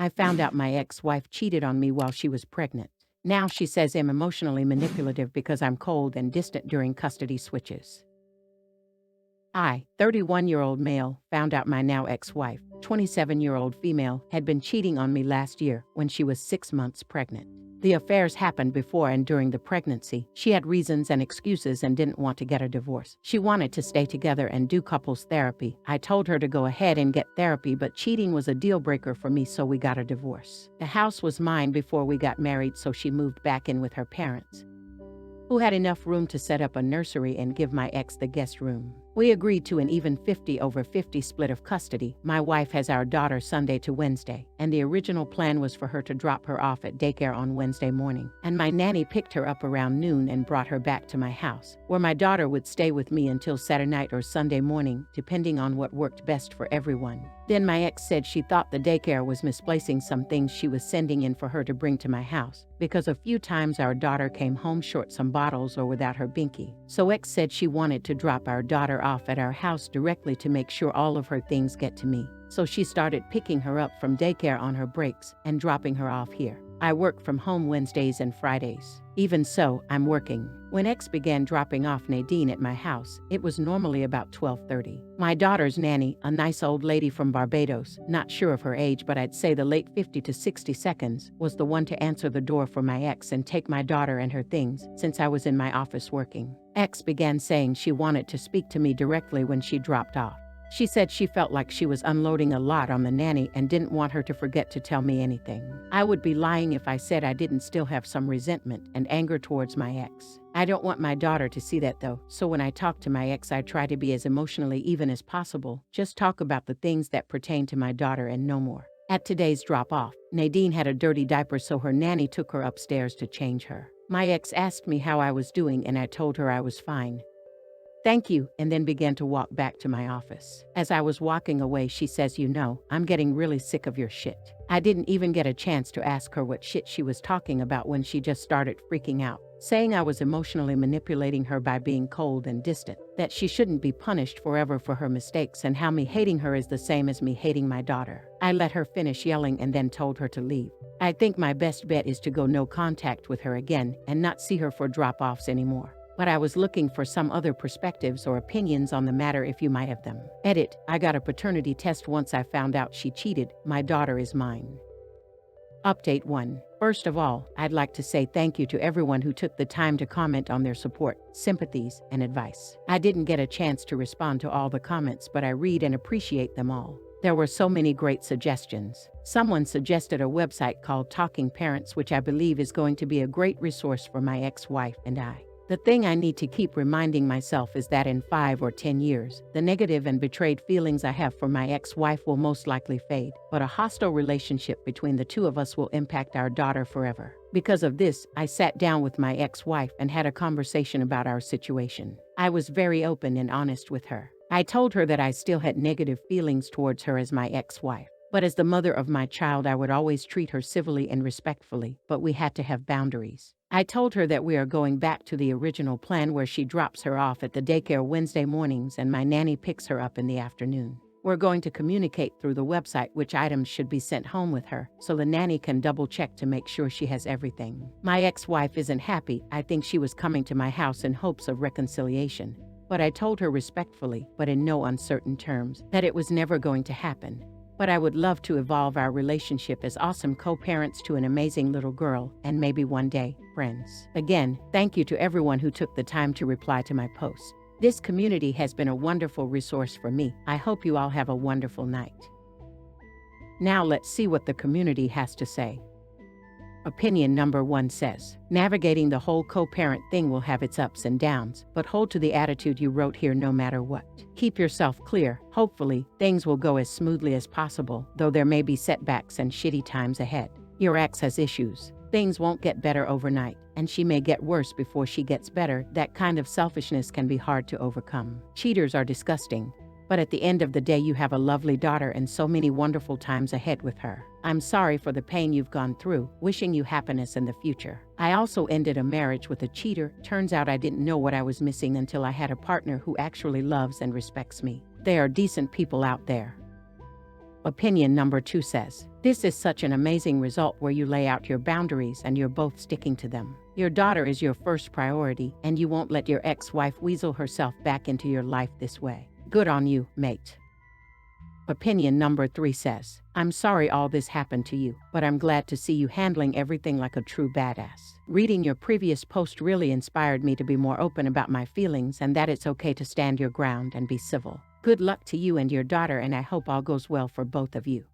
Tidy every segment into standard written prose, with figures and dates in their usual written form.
I found out my ex-wife cheated on me while she was pregnant. Now she says I'm emotionally manipulative because I'm cold and distant during custody switches. I, 31-year-old male, found out my now ex-wife, 27-year-old female, had been cheating on me last year when she was 6 months pregnant. The affairs happened before and during the pregnancy. She had reasons and excuses and didn't want to get a divorce. She wanted to stay together and do couples therapy. I told her to go ahead and get therapy, but cheating was a deal breaker for me, so we got a divorce. The house was mine before we got married, so she moved back in with her parents, who had enough room to set up a nursery and give my ex the guest room. We agreed to an even 50-over-50 split of custody. My wife has our daughter Sunday to Wednesday, and the original plan was for her to drop her off at daycare on Wednesday morning, and my nanny picked her up around noon and brought her back to my house, where my daughter would stay with me until Saturday night or Sunday morning, depending on what worked best for everyone. Then my ex said she thought the daycare was misplacing some things she was sending in for her to bring to my house, because a few times our daughter came home short some bottles or without her binky. So ex said she wanted to drop our daughter off at our house directly to make sure all of her things get to me. So she started picking her up from daycare on her breaks and dropping her off here. I work from home Wednesdays and Fridays. Even so, I'm working. When ex began dropping off Nadine at my house, it was normally about 12:30. My daughter's nanny, a nice old lady from Barbados, not sure of her age, but I'd say the late 50 to 60 seconds, was the one to answer the door for my ex and take my daughter and her things, since I was in my office working. Ex began saying she wanted to speak to me directly when she dropped off. She said she felt like she was unloading a lot on the nanny and didn't want her to forget to tell me anything. I would be lying if I said I didn't still have some resentment and anger towards my ex. I don't want my daughter to see that though, so when I talk to my ex I try to be as emotionally even as possible, just talk about the things that pertain to my daughter and no more. At today's drop-off, Nadine had a dirty diaper, so her nanny took her upstairs to change her. My ex asked me how I was doing and I told her I was fine. Thank you, and then began to walk back to my office. As I was walking away, she says, "You know, I'm getting really sick of your shit." I didn't even get a chance to ask her what shit she was talking about when she just started freaking out, saying I was emotionally manipulating her by being cold and distant, that she shouldn't be punished forever for her mistakes, and how me hating her is the same as me hating my daughter. I let her finish yelling and then told her to leave. I think my best bet is to go no contact with her again and not see her for drop-offs anymore. But I was looking for some other perspectives or opinions on the matter if you might have them. Edit, I got a paternity test once I found out she cheated. My daughter is mine. Update 1. First of all, I'd like to say thank you to everyone who took the time to comment on their support, sympathies, and advice. I didn't get a chance to respond to all the comments, but I read and appreciate them all. There were so many great suggestions. Someone suggested a website called Talking Parents, which I believe is going to be a great resource for my ex-wife and I. The thing I need to keep reminding myself is that in 5 or 10 years, the negative and betrayed feelings I have for my ex-wife will most likely fade, but a hostile relationship between the two of us will impact our daughter forever. Because of this, I sat down with my ex-wife and had a conversation about our situation. I was very open and honest with her. I told her that I still had negative feelings towards her as my ex-wife. But as the mother of my child, I would always treat her civilly and respectfully, but we had to have boundaries. I told her that we are going back to the original plan where she drops her off at the daycare Wednesday mornings and my nanny picks her up in the afternoon. We're going to communicate through the website which items should be sent home with her, so the nanny can double check to make sure she has everything. My ex-wife isn't happy. I think she was coming to my house in hopes of reconciliation. But I told her respectfully, but in no uncertain terms, that it was never going to happen. But I would love to evolve our relationship as awesome co-parents to an amazing little girl, and maybe one day, friends. Again, thank you to everyone who took the time to reply to my post. This community has been a wonderful resource for me. I hope you all have a wonderful night. Now let's see what the community has to say. Opinion number 1 says, navigating the whole co-parent thing will have its ups and downs, but hold to the attitude you wrote here no matter what. Keep yourself clear. Hopefully, things will go as smoothly as possible, though there may be setbacks and shitty times ahead. Your ex has issues. Things won't get better overnight, and she may get worse before she gets better. That kind of selfishness can be hard to overcome. Cheaters are disgusting. But at the end of the day, you have a lovely daughter and so many wonderful times ahead with her. I'm sorry for the pain you've gone through, wishing you happiness in the future. I also ended a marriage with a cheater. Turns out I didn't know what I was missing until I had a partner who actually loves and respects me. There are decent people out there. Opinion number 2 says, this is such an amazing result where you lay out your boundaries and you're both sticking to them. Your daughter is your first priority, and you won't let your ex-wife weasel herself back into your life this way. Good on you, mate. Opinion number 3 says, I'm sorry all this happened to you, but I'm glad to see you handling everything like a true badass. Reading your previous post really inspired me to be more open about my feelings and that it's okay to stand your ground and be civil. Good luck to you and your daughter, and I hope all goes well for both of you.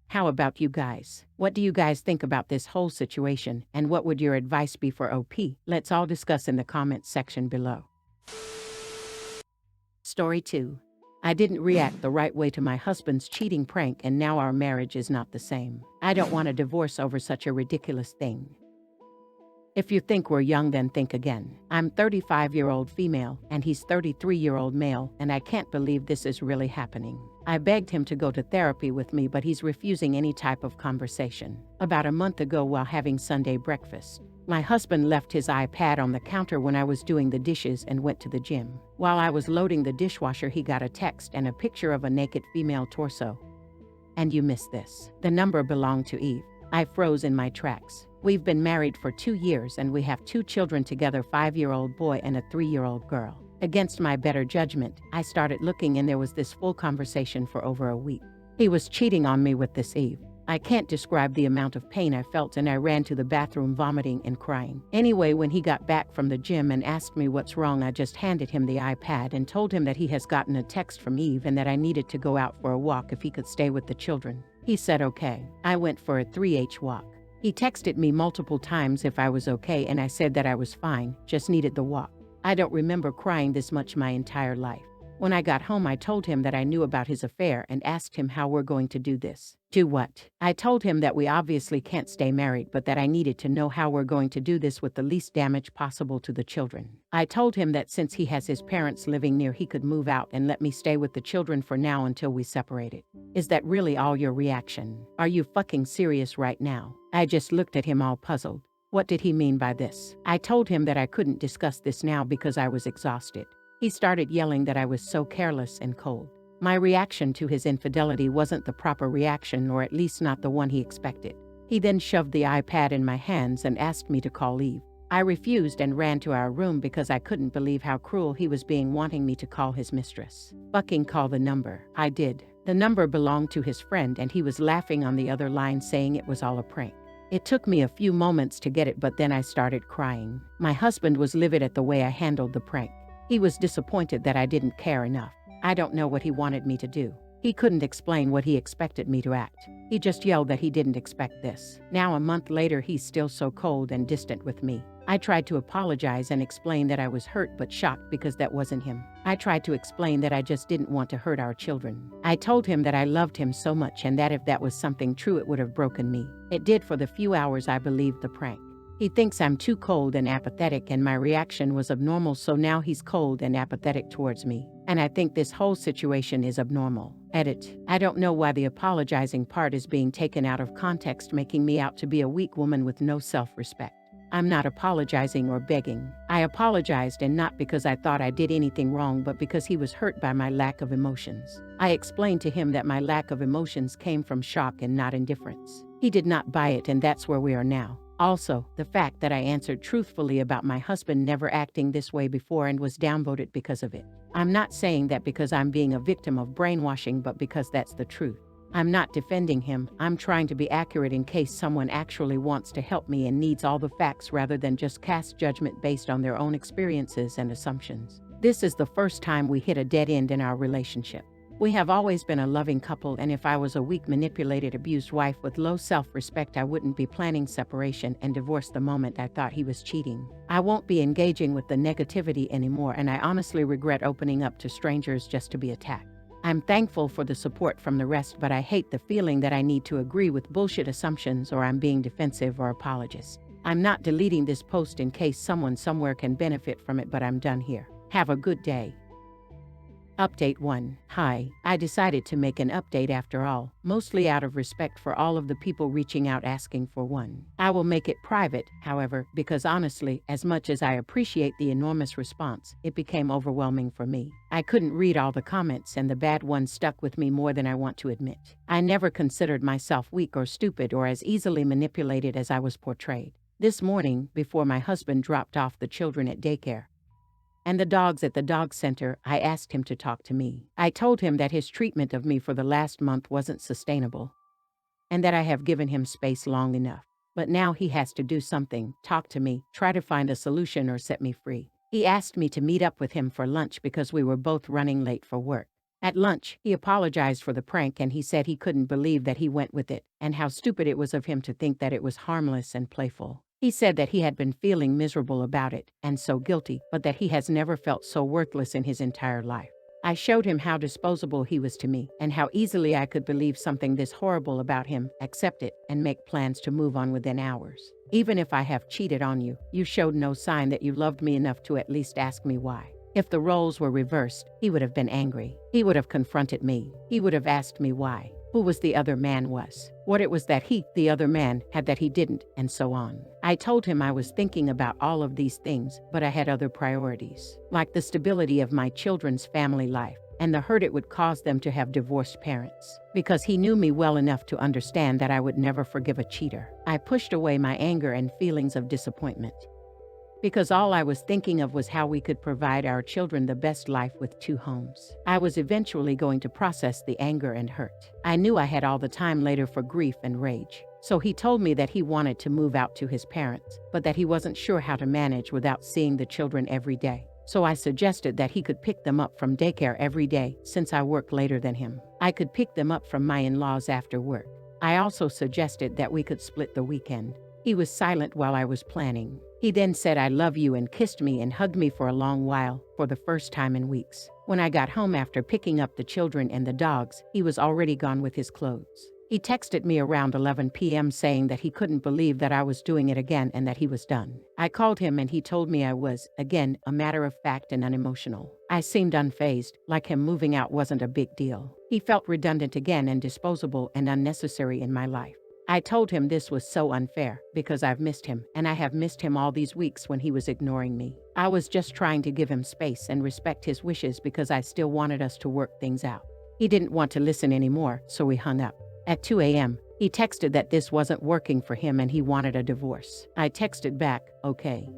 How about you guys? What do you guys think about this whole situation, and what would your advice be for OP? Let's all discuss in the comments section below. Story 2. I didn't react the right way to my husband's cheating prank, and now our marriage is not the same. I don't want a divorce over such a ridiculous thing. If you think we're young, then think again. I'm 35-year-old female, and he's 33-year-old male, and I can't believe this is really happening. I begged him to go to therapy with me, but he's refusing any type of conversation. About a month ago, while having Sunday breakfast, my husband left his iPad on the counter when I was doing the dishes and went to the gym. While I was loading the dishwasher, he got a text and a picture of a naked female torso. And you missed this. The number belonged to Eve. I froze in my tracks. We've been married for 2 years and we have 2 children together, 5-year-old boy and a 3-year-old girl. Against my better judgment, I started looking, and there was this full conversation for over a week. He was cheating on me with this Eve. I can't describe the amount of pain I felt, and I ran to the bathroom vomiting and crying. Anyway, when he got back from the gym and asked me what's wrong, I just handed him the iPad and told him that he has gotten a text from Eve and that I needed to go out for a walk if he could stay with the children. He said okay. I went for a 3H walk. He texted me multiple times if I was okay, and I said that I was fine, just needed the walk. I don't remember crying this much my entire life. When I got home, I told him that I knew about his affair and asked him how we're going to do this. Do what? I told him that we obviously can't stay married, but that I needed to know how we're going to do this with the least damage possible to the children. I told him that since he has his parents living near, he could move out and let me stay with the children for now until we separated. Is that really all your reaction? Are you fucking serious right now? I just looked at him all puzzled. What did he mean by this? I told him that I couldn't discuss this now because I was exhausted. He started yelling that I was so careless and cold. My reaction to his infidelity wasn't the proper reaction, or at least not the one he expected. He then shoved the iPad in my hands and asked me to call Eve. I refused and ran to our room because I couldn't believe how cruel he was being, wanting me to call his mistress. Fucking call the number. I did. The number belonged to his friend, and he was laughing on the other line, saying it was all a prank. It took me a few moments to get it, but then I started crying. My husband was livid at the way I handled the prank. He was disappointed that I didn't care enough. I don't know what he wanted me to do. He couldn't explain what he expected me to act. He just yelled that he didn't expect this. Now, a month later, he's still so cold and distant with me. I tried to apologize and explain that I was hurt but shocked because that wasn't him. I tried to explain that I just didn't want to hurt our children. I told him that I loved him so much and that if that was something true, it would have broken me. It did for the few hours I believed the prank. He thinks I'm too cold and apathetic, and my reaction was abnormal, so now he's cold and apathetic towards me. And I think this whole situation is abnormal. Edit. I don't know why the apologizing part is being taken out of context, making me out to be a weak woman with no self-respect. I'm not apologizing or begging. I apologized, and not because I thought I did anything wrong, but because he was hurt by my lack of emotions. I explained to him that my lack of emotions came from shock and not indifference. He did not buy it, and that's where we are now. Also, the fact that I answered truthfully about my husband never acting this way before and was downvoted because of it. I'm not saying that because I'm being a victim of brainwashing, but because that's the truth. I'm not defending him. I'm trying to be accurate in case someone actually wants to help me and needs all the facts rather than just cast judgment based on their own experiences and assumptions. This is the first time we hit a dead end in our relationship. We have always been a loving couple, and if I was a weak, manipulated, abused wife with low self-respect, I wouldn't be planning separation and divorce the moment I thought he was cheating. I won't be engaging with the negativity anymore, and I honestly regret opening up to strangers just to be attacked. I'm thankful for the support from the rest, but I hate the feeling that I need to agree with bullshit assumptions or I'm being defensive or apologist. I'm not deleting this post in case someone somewhere can benefit from it, but I'm done here. Have a good day. Update 1. Hi, I decided to make an update after all, mostly out of respect for all of the people reaching out asking for one. I will make it private, however, because honestly, as much as I appreciate the enormous response, it became overwhelming for me. I couldn't read all the comments, and the bad ones stuck with me more than I want to admit. I never considered myself weak or stupid or as easily manipulated as I was portrayed. This morning, before my husband dropped off the children at daycare and the dogs at the dog center, I asked him to talk to me. I told him that his treatment of me for the last month wasn't sustainable and that I have given him space long enough. But now he has to do something, talk to me, try to find a solution or set me free. He asked me to meet up with him for lunch because we were both running late for work. At lunch, he apologized for the prank and he said he couldn't believe that he went with it and how stupid it was of him to think that it was harmless and playful. He said that he had been feeling miserable about it and so guilty, but that he has never felt so worthless in his entire life. I showed him how disposable he was to me and how easily I could believe something this horrible about him, accept it, and make plans to move on within hours. Even if I have cheated on you, you showed no sign that you loved me enough to at least ask me why. If the roles were reversed, he would have been angry. He would have confronted me. He would have asked me why, who was the other man was, what it was that he, the other man, had that he didn't, and so on. I told him I was thinking about all of these things, but I had other priorities, like the stability of my children's family life and the hurt it would cause them to have divorced parents. Because he knew me well enough to understand that I would never forgive a cheater, I pushed away my anger and feelings of disappointment, because all I was thinking of was how we could provide our children the best life with 2 homes. I was eventually going to process the anger and hurt. I knew I had all the time later for grief and rage. So he told me that he wanted to move out to his parents, but that he wasn't sure how to manage without seeing the children every day. So I suggested that he could pick them up from daycare every day since I work later than him. I could pick them up from my in-laws after work. I also suggested that we could split the weekend. He was silent while I was planning. He then said, "I love you," and kissed me and hugged me for a long while, for the first time in weeks. When I got home after picking up the children and the dogs, he was already gone with his clothes. He texted me around 11 p.m. saying that he couldn't believe that I was doing it again and that he was done. I called him and he told me I was, again, a matter of fact and unemotional. I seemed unfazed, like him moving out wasn't a big deal. He felt redundant again and disposable and unnecessary in my life. I told him this was so unfair because I've missed him, and I have missed him all these weeks when he was ignoring me. I was just trying to give him space and respect his wishes because I still wanted us to work things out. He didn't want to listen anymore, so we hung up. At 2 a.m., he texted that this wasn't working for him and he wanted a divorce. I texted back, "Okay."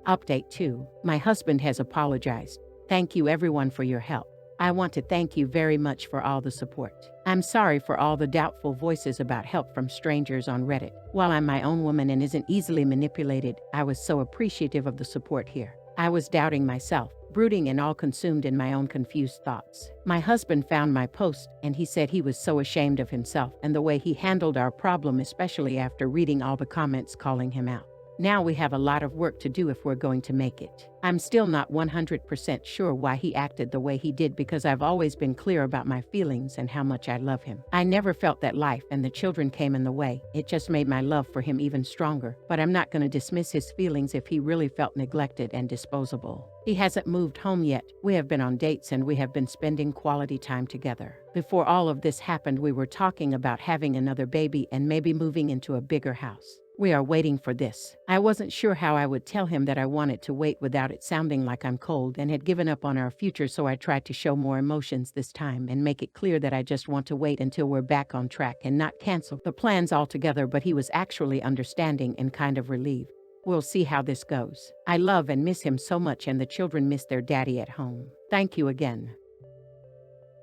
Update 2. My husband has apologized. Thank you everyone for your help. I want to thank you very much for all the support. I'm sorry for all the doubtful voices about help from strangers on Reddit. While I'm my own woman and isn't easily manipulated, I was so appreciative of the support here. I was doubting myself, brooding and all consumed in my own confused thoughts. My husband found my post and he said he was so ashamed of himself and the way he handled our problem, especially after reading all the comments calling him out. Now we have a lot of work to do if we're going to make it. I'm still not 100% sure why he acted the way he did because I've always been clear about my feelings and how much I love him. I never felt that life and the children came in the way. It just made my love for him even stronger. But I'm not going to dismiss his feelings if he really felt neglected and disposable. He hasn't moved home yet. We have been on dates and we have been spending quality time together. Before all of this happened, we were talking about having another baby and maybe moving into a bigger house. We are waiting for this. I wasn't sure how I would tell him that I wanted to wait without it sounding like I'm cold and had given up on our future, so I tried to show more emotions this time and make it clear that I just want to wait until we're back on track and not cancel the plans altogether, but he was actually understanding and kind of relieved. We'll see how this goes. I love and miss him so much and the children miss their daddy at home. Thank you again.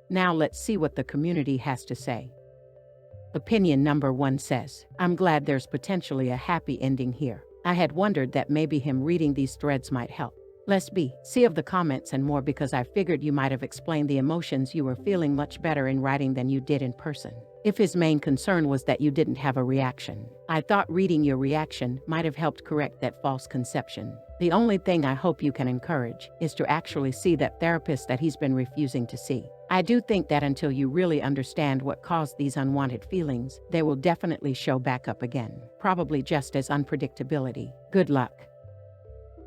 Now let's see what the community has to say. Opinion number 1 says, "I'm glad there's potentially a happy ending here. I had wondered that maybe him reading these threads might help. Let's see of the comments and more because I figured you might have explained the emotions you were feeling much better in writing than you did in person. If his main concern was that you didn't have a reaction, I thought reading your reaction might have helped correct that false conception. The only thing I hope you can encourage is to actually see that therapist that he's been refusing to see. I do think that until you really understand what caused these unwanted feelings, they will definitely show back up again, probably just as unpredictability. Good luck."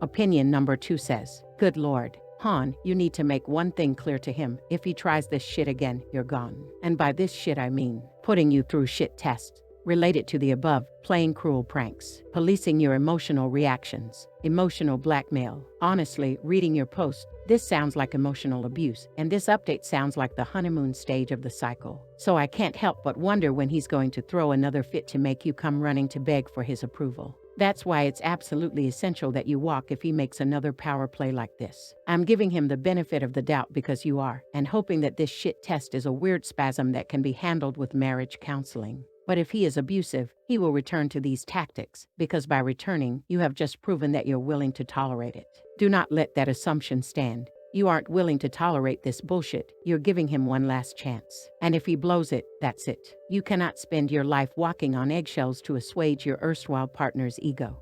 Opinion number 2 says, "Good Lord, Han, you need to make one thing clear to him. If he tries this shit again, you're gone. And by this shit I mean putting you through shit tests. Related to the above, playing cruel pranks, policing your emotional reactions, emotional blackmail. Honestly, reading your post, this sounds like emotional abuse, and this update sounds like the honeymoon stage of the cycle. So I can't help but wonder when he's going to throw another fit to make you come running to beg for his approval. That's why it's absolutely essential that you walk if he makes another power play like this. I'm giving him the benefit of the doubt because you are, and hoping that this shit test is a weird spasm that can be handled with marriage counseling. But if he is abusive, he will return to these tactics, because by returning, you have just proven that you're willing to tolerate it. Do not let that assumption stand. You aren't willing to tolerate this bullshit. You're giving him one last chance. And if he blows it, that's it. You cannot spend your life walking on eggshells to assuage your erstwhile partner's ego.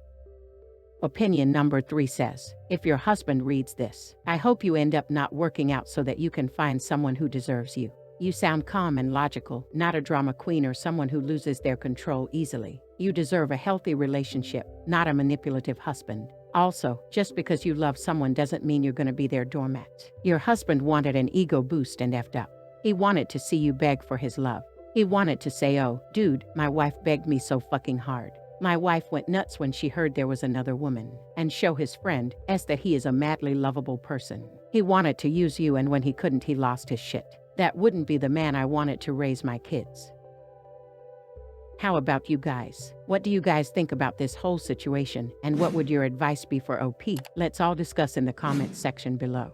Opinion number 3 says, if your husband reads this, I hope you end up not working out so that you can find someone who deserves you. You sound calm and logical, not a drama queen or someone who loses their control easily. You deserve a healthy relationship, not a manipulative husband. Also, just because you love someone doesn't mean you're going to be their doormat. Your husband wanted an ego boost and effed up. He wanted to see you beg for his love. He wanted to say, oh, dude, my wife begged me so fucking hard. My wife went nuts when she heard there was another woman, and show his friend S that he is a madly lovable person. He wanted to use you, and when he couldn't, he lost his shit. That wouldn't be the man I wanted to raise my kids. How about you guys? What do you guys think about this whole situation, and what would your advice be for OP? Let's all discuss in the comments section below.